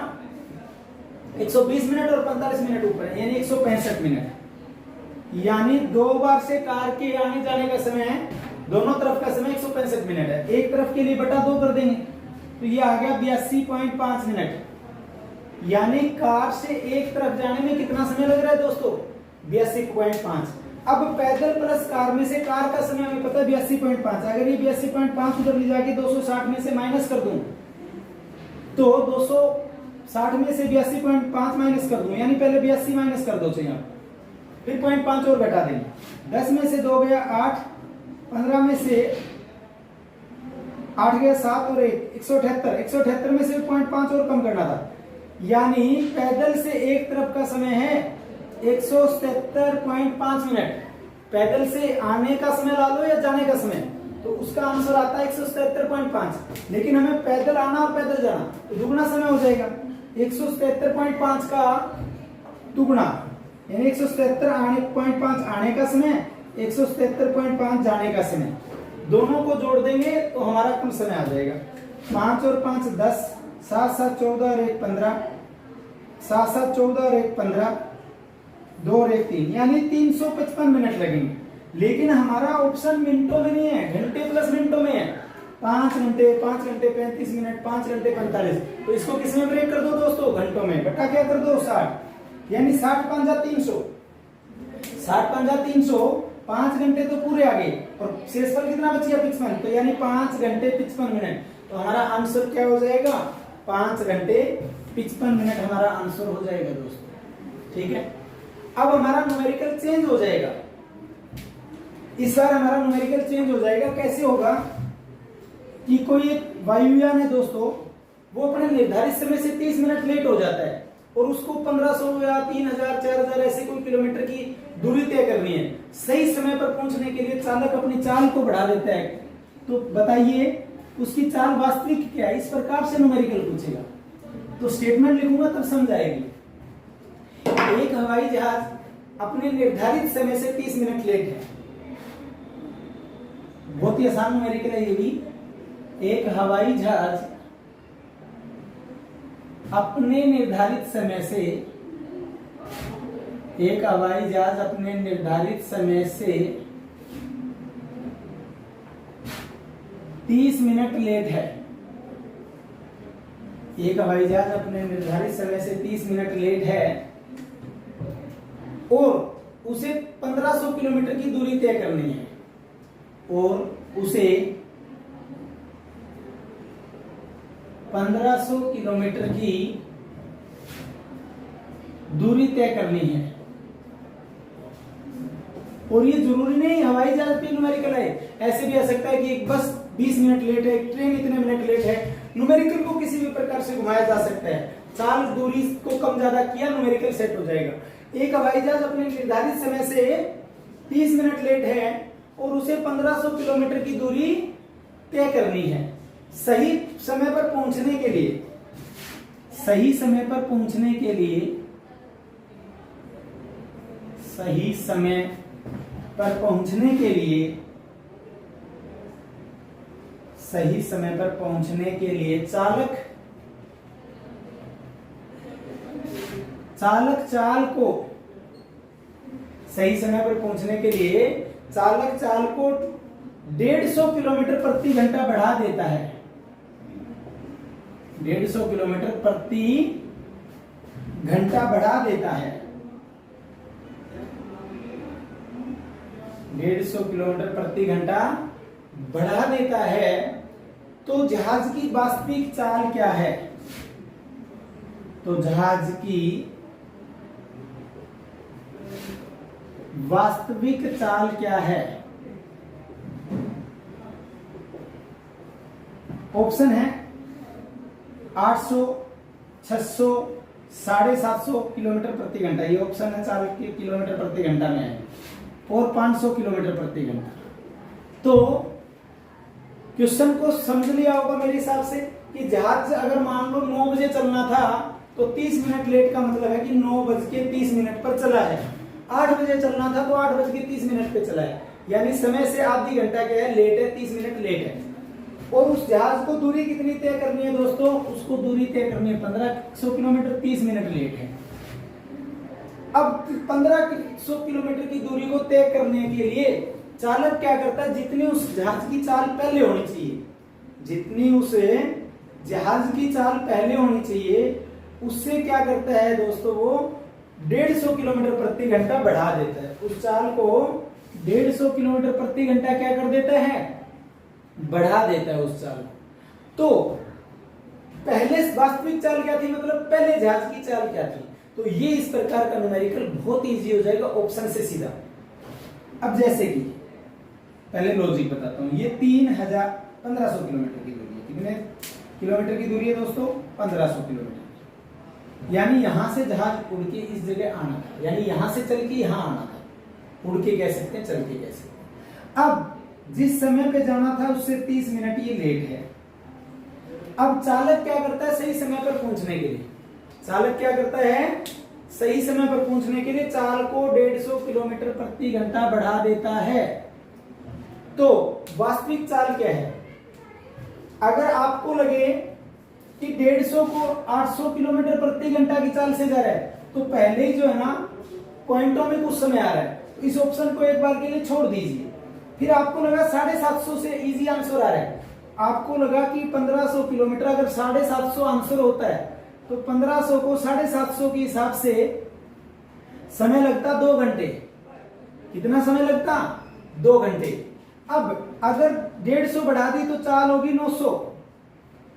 A: 120 मिनट और 45 मिनट ऊपर है, यानी 165 मिनट। यानी 2 बार से कार के आने जाने का समय है, दोनों तरफ का समय 165 मिनट है। एक तरफ के लिए बटा 2 कर देंगे तो ये आ गया 82.5 मिनट। यानी कार से एक तरफ जाने में कितना समय लग रहा है दोस्तों, 82.5। अब पैदल प्लस कार में से कार का समय हमें पता है 82.5। अगर ये 82.5 उधर ले जाके 260 में से माइनस कर दूं तो 260 में से 82.5 माइनस कर दूं, यानी पहले 82 माइनस कर दो चाहिए, फिर 0.5 और घटा देंगे। 10 में से 2 गया 8, 15 में से 8 गया 7 और 1 178। 178 में से 0.5 और कम करना था, यानी पैदल से एक तरफ का समय है 177.5 मिनट। पैदल से आने का समय ला लो या जाने का समय, तो उसका आंसर आता है 177.5। लेकिन हमें पैदल आना और पैदल जाना तो दुगना समय हो जाएगा, 177.5 का दुगना, यानी 177.5 आने का समय, 177.5 जाने का समय, दोनों को जोड़ देंगे तो हमारा कम समय आ जाएगा। 5 और 5 10, 7 7 14 और 1 15, 7 7 14 और 1 15, 2 और 1 3, यानी 355 मिनट लगेंगे। लेकिन हमारा ऑप्शन मिनटों में नहीं है, घंटे प्लस मिनटों में है। 5 घंटे 35 मिनट, 5 घंटे 45, तो इसको किस में ब्रेक कर दो दोस्तों, घंटों में। बटा क्या कर दो 60, यानी 60 पंजा 300, 60 पंजा 300, 5 घंटे तो पूरे आ गए और शेषफल कितना बच गया 55, तो यानी 5 घंटे 55 मिनट। तो हमारा आंसर क्या हो जाएगा, 5 घंटे 55 मिनट हमारा आंसर हो जाएगा दोस्तों। ठीक है, अब हमारा न्यूमेरिकल चेंज हो जाएगा। इस बार हमारा न्यूमेरिकल चेंज हो जाएगा। कैसे होगा कि कोई एक वायुयान है दोस्तों, वो अपने निर्धारित समय से 30 मिनट लेट हो जाता है और उसको 1500 या 3000 4000 ऐसे कोई किलोमीटर की दूरी तय करनी है। सही समय पर पहुंचने के लिए चालक अपनी चाल को बढ़ा देता है। तो बताइए उसकी चाल वास्तविक क्या है, इस प्रकार से न्यूमेरिकल पूछेगा तो स्टेटमेंट लिखूंगा तब समझ आएगी। एक हवाई जहाज अपने निर्धारित समय से 30 मिनट लेट है। बहुत ही आसान न्यूमेरिकल है ये भी। एक हवाई जहाज अपने निर्धारित समय से, एक हवाई जहाज अपने निर्धारित समय से 30 मिनट लेट है। एक हवाई जहाज अपने निर्धारित समय से 30 मिनट लेट है और उसे 1500 किलोमीटर की दूरी तय करनी है और उसे 1500 किलोमीटर की दूरी तय करनी है। और ये जरूरी नहीं हवाई जहाज पे न्यूमेरिकल है, ऐसे भी आ सकता है कि एक बस 20 मिनट लेट है, एक ट्रेन इतने मिनट लेट है। न्यूमेरिकल को किसी भी प्रकार से घुमाया जा सकता है, चाल दूरी को कम ज्यादा किया न्यूमेरिकल सेट हो जाएगा। एक हवाई जहाज अपने निर्धारित समय से 30 मिनट लेट है और उसे 1500 किलोमीटर की दूरी तय करनी है। सही समय पर पहुंचने के लिए, सही समय पर पहुंचने के लिए, सही समय पर पहुंचने के लिए, सही समय पर पहुंचने के लिए चालक चाल को, सही समय पर पहुंचने के लिए चालक चाल को 150 किलोमीटर प्रति घंटा बढ़ा देता है। 150 किलोमीटर प्रति घंटा बढ़ा देता है। 150 किलोमीटर प्रति घंटा बढ़ा देता है। तो जहाज की वास्तविक चाल क्या है? तो जहाज की वास्तविक चाल क्या है? ऑप्शन है 800, 600, 750 किलोमीटर प्रति घंटा। ये ऑप्शन है चाल के किलोमीटर प्रति घंटा में है, और 500 किलोमीटर प्रति घंटा। तो क्वेश्चन को समझ लिया होगा मेरे हिसाब से कि जहाज अगर मान लो 9 बजे चलना था तो 30 मिनट लेट का मतलब है कि 9:30 पर चला है। 8 बजे चलना था तो 8:30 पे चला है, यानी समय से आधी घंटा क्या है, लेट है, 30 मिनट लेट है। और उस जहाज को दूरी कितनी तय करनी है दोस्तों? उसको दूरी तय करनी है 1500 किलोमीटर, 30 मिनट लेट है। अब 1500 किलोमीटर की दूरी को तय करने के लिए चालक क्या करता है? जितनी उस जहाज की चाल पहले होनी चाहिए, जितनी उसे जहाज की चाल पहले होनी चाहिए, उससे क्या करता है दोस्तों? वो 150 किलोमीटर प्रति घंटा बढ़ा देता है। उस चाल को 150 किलोमीटर प्रति घंटा क्या कर देता है? बढ़ा देता है उस चाल। तो पहले वास्तविक चाल क्या थी, मतलब पहले जहाज की चाल क्या थी? तो ये इस प्रकार का न्यूमेरिकल बहुत इजी हो जाएगा ऑप्शन से सीधा। अब जैसे कि पहले लॉजिक बताता हूं, ये 1500 किलोमीटर की दूरी है। कितने किलोमीटर की दूरी है दोस्तों? 1500 किलोमीटर। यानी यहां से जहाज उड़ के इस जगह आना था, यानी यहां से चल के यहां आना था। उड़ के कह सकते हैं, चल के कह सकते हैं। अब जिस समय पे जाना था उससे 30 मिनट ये लेट है। अब चालक क्या करता है? सही समय पर पहुंचने के लिए चालक क्या करता है? सही समय पर पहुंचने के लिए चाल को 150 किलोमीटर प्रति घंटा बढ़ा देता है। तो वास्तविक चाल क्या है? अगर आपको लगे कि 150 को 800 किलोमीटर प्रति घंटा की चाल से जा रहा है, तो पहले ही जो है ना पॉइंटों में कुछ समय आ रहा है, तो इस ऑप्शन को एक बार के लिए छोड़ दीजिए। फिर आपको लगा 750 से इजी आंसर आ रहा है, आपको लगा कि 1500 किलोमीटर, अगर 750 आंसर होता है तो 1500 को 750 के हिसाब से समय लगता 2 घंटे। कितना समय लगता? 2 घंटे। अब अगर 150 बढ़ा दी तो चाल होगी 900।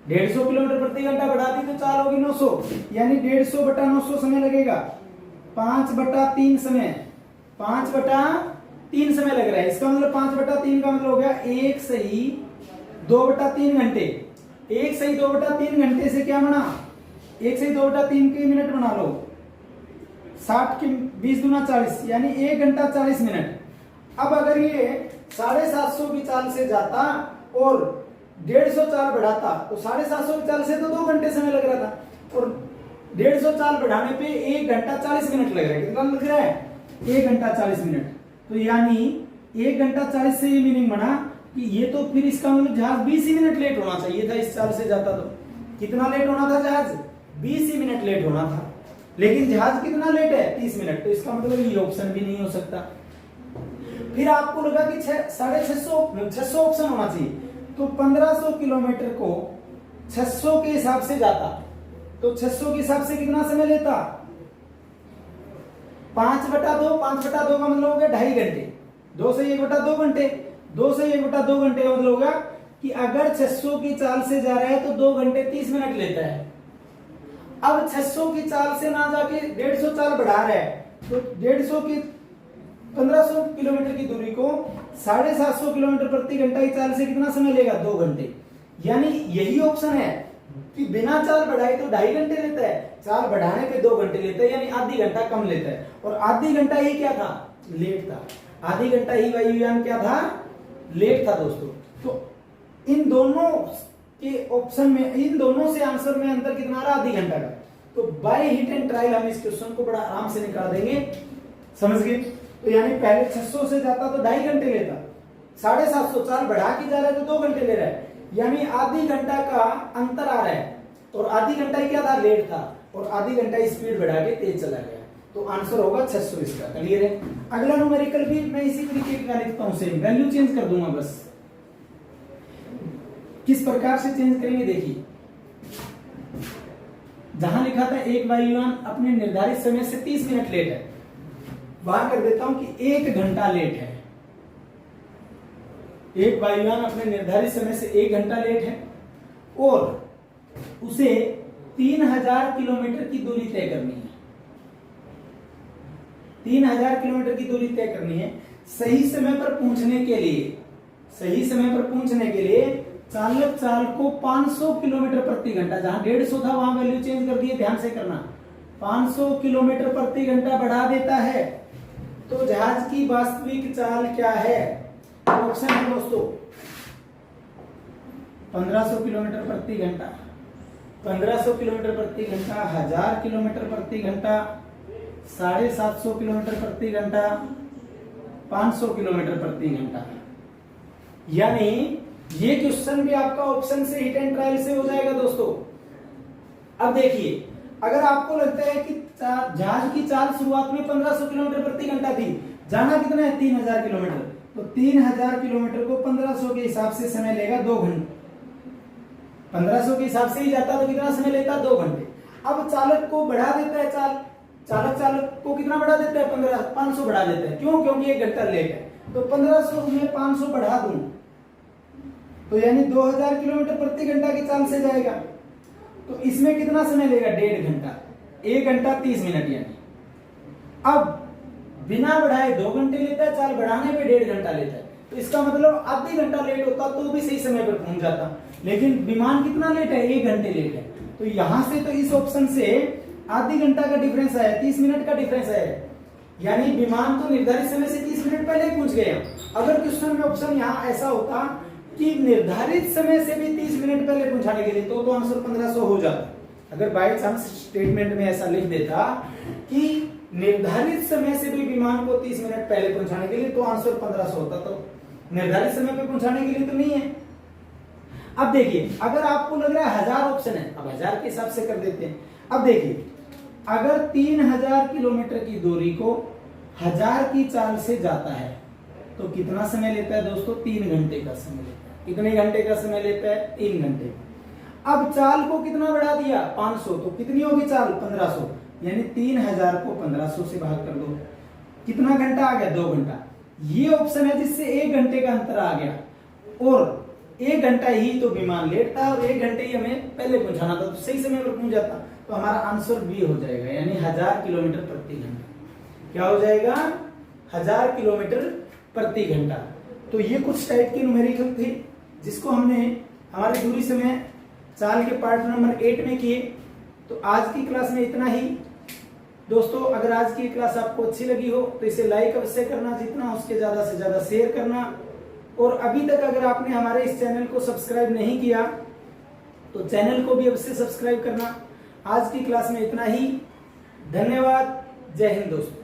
A: 150 किलोमीटर प्रति घंटा बढ़ा दी तो चाल होगी 900, यानी 150 बटा 900 समय लगेगा। 5/3 समय, 5/3 समय लग रहा है। इसका मतलब 5/3 का मतलब हो गया 1 सही 2/3 घंटे। 1 सही 2/3 घंटे से क्या बना? 1 सही 2/3 के मिनट बना लो। 60 के 20 दूना 40, यानी 1 घंटा 40 मिनट। अब अगर ये 750 की चाल से जाता और 150 चाल बढ़ाता, तो 750 की चाल से तो 2 घंटे समय लग रहा था, और 150 चाल बढ़ाने पे 1 घंटा 40 मिनट लग रहा है। कितना लग रहा है? 1 घंटा 40 मिनट। तो यानी 1 घंटा 40 से ये मीनिंग बना कि ये तो फिर इसका मतलब जहाज 20 ही मिनट लेट होना चाहिए था। इस चाल से जाता तो कितना लेट होना था? जहाज 20 ही मिनट लेट होना था, लेकिन जहाज कितना लेट है? 30 मिनट। तो इसका मतलब ये ऑप्शन भी नहीं हो सकता। फिर आपको लगा कि 650 ऑप्शन होना चाहिए, तो 1500 किलोमीटर को 600 के हिसाब से जाता, तो 600 के हिसाब से कितना समय लेता? 5/2। 5/2 का मतलब हो गया 2.5 घंटे। 2 से 1/2 घंटे। 2 से 1/2 घंटे का मतलब होगा कि अगर 600 की चाल से जा रहा है तो 2 घंटे 30 मिनट लेता है। अब 600 की चाल से ना जाके 150 चाल बढ़ा रहा है, तो 150 की 1500 किलोमीटर की दूरी को 750 किलोमीटर प्रति घंटा की चाल से कितना समय लेगा? 2 घंटे। यानी यही ऑप्शन है कि बिना चाल बढ़ाए तो 2.5 घंटे लेता है, चाल बढ़ाने पे 2 घंटे लेता है, यानी आधी घंटा कम लेता है। और आधी घंटा ही क्या था? लेट था। आधी घंटा ही वायुयान क्या था? लेट था दोस्तों। तो इन दोनों के ऑप्शन में, इन दोनों से आंसर में अंतर कितना आ रहा? आधी घंटा का। तो बाय हिट एंड ट्रायल हम इस क्वेश्चन को बड़ा आराम से निकाल देंगे, समझ गए? तो यानी पहले 600 से जाता तो 2.5 घंटे लेता, 750 चाल बढ़ा के जा रहा है तो 2 घंटे ले रहा है, यानी आधी घंटा का अंतर आ रहा है। और आधी घंटा ही क्या था? लेट था। और आधी घंटा स्पीड बढ़ा के तेज चला गया। तो आंसर होगा 600 इसका। क्लियर है? अगला न्यूमेरिकल भी मैं इसी तरीके का लिखता हूं, सेम वैल्यू चेंज कर दूंगा बस। किस प्रकार से चेंज करेंगे देखिए, जहां लिखा था एक वायुयान अपने निर्धारित समय से 30 मिनट लेट है, वहां कर देता हूं कि 1 घंटा लेट है। एक वायुयान अपने निर्धारित समय से 1 घंटा लेट है और उसे 3000 किलोमीटर की दूरी तय करनी है। 3000 किलोमीटर की दूरी तय करनी है। सही समय पर पहुंचने के लिए, सही समय पर पहुंचने के लिए चालक चाल को 500 किलोमीटर प्रति घंटा, जहां 150 था वहां वैल्यू चेंज कर दिए, ध्यान से करना, 500 किलोमीटर प्रति घंटा बढ़ा देता है। तो जहाज की वास्तविक चाल क्या है? ऑप्शन है दोस्तों 1500 किलोमीटर प्रति घंटा, 1500 किलोमीटर प्रति घंटा, 1000 किलोमीटर प्रति घंटा, 750 किलोमीटर प्रति घंटा, 500 किलोमीटर प्रति घंटा। यानी ये क्वेश्चन भी आपका ऑप्शन से हिट एंड ट्रायल से हो जाएगा दोस्तों। अब देखिए, अगर आपको लगता है कि जहाज की चाल शुरुआत में 1500 किलोमीटर प्रति घंटा थी, जाना कितना है? 3000 किलोमीटर, तो 3000 किलोमीटर को 1500 के हिसाब से समय लेगा 2 घंटे। 1500 के हिसाब से ही जाता तो कितना समय लेता? 2 घंटे। अब चालक को बढ़ा देता है, चालक को कितना बढ़ा देता है? 500 बढ़ा देता है। क्यों? क्योंकि 1 घंटा लेट है। तो 1500 में 500 बढ़ा दूं तो यानी 2000 किलोमीटर प्रति घंटा की चाल से जाएगा। तो इसमें कितना समय लेगा? 1.5 घंटा, 1 घंटा 30 मिनट। यानी अब बिना बढ़ाए 2 घंटे लेता है, चाल बढ़ाने पे 1.5 घंटा लेता है। तो इसका मतलब आधी घंटा लेट होता तो भी सही समय पर पहुंच जाता, लेकिन विमान कितना लेट है? 1 घंटे लेट है। तो यहां से तो इस ऑप्शन से आधी घंटा का डिफरेंस आया, 30 मिनट का डिफरेंस आया, यानी विमान तो निर्धारित समय से 30 मिनट पहले पहुंच गया। अगर क्वेश्चन में ऑप्शन यहाँ ऐसा होता कि निर्धारित समय से भी 30 मिनट पहले पहुंचाने के लिए, तो आंसर 1500 हो जाता। अगर बाय चांस स्टेटमेंट में ऐसा लिख देता कि निर्धारित समय से भी विमान को 30 मिनट पहले पहुंचाने के लिए, तो आंसर 1500 होता। तो निर्धारित समय पे पहुंचाने के लिए तो नहीं है। अब देखिए, अगर आपको लग रहा है 1000 ऑप्शन है, अब 1000 के हिसाब से कर देते हैं। अब देखिए, अगर 3000 किलोमीटर की दूरी को 1000 की चाल से जाता है तो कितना समय लेता है दोस्तों? 3 घंटे का समय लेता है। कितने घंटे का समय लेता है? 3 घंटे। अब चाल को कितना बढ़ा दिया? 500, तो कितनी होगी चाल? 1500, यानी 3000 को 1500 से भाग कर दो, कितना घंटा आ गया? 2 घंटा। ये ऑप्शन है जिससे 1 घंटे का अंतर आ गया, और 1 घंटा ही तो विमान लेट था और 1 घंटे ही हमें पहले पहुंचाना था, तो सही समय पर पहुंच जाता। तो हमारा आंसर बी हो जाएगा, यानी 1000 किलोमीटर प्रति घंटा। क्या हो जाएगा? 1000 किलोमीटर प्रति घंटा। तो ये कुछ टाइप के न्यूमेरिकल थे जिसको हमने हमारे दूरी समय चाल के पार्ट नंबर 8 में किए। तो आज की क्लास में इतना ही दोस्तों। अगर आज की क्लास आपको अच्छी लगी हो तो इसे लाइक अवश्य करना, जितना उसके ज्यादा से ज्यादा शेयर करना, और अभी तक अगर आपने हमारे इस चैनल को सब्सक्राइब नहीं किया तो चैनल को भी अवश्य सब्सक्राइब करना। आज की क्लास में इतना ही। धन्यवाद। जय हिंद दोस्तों।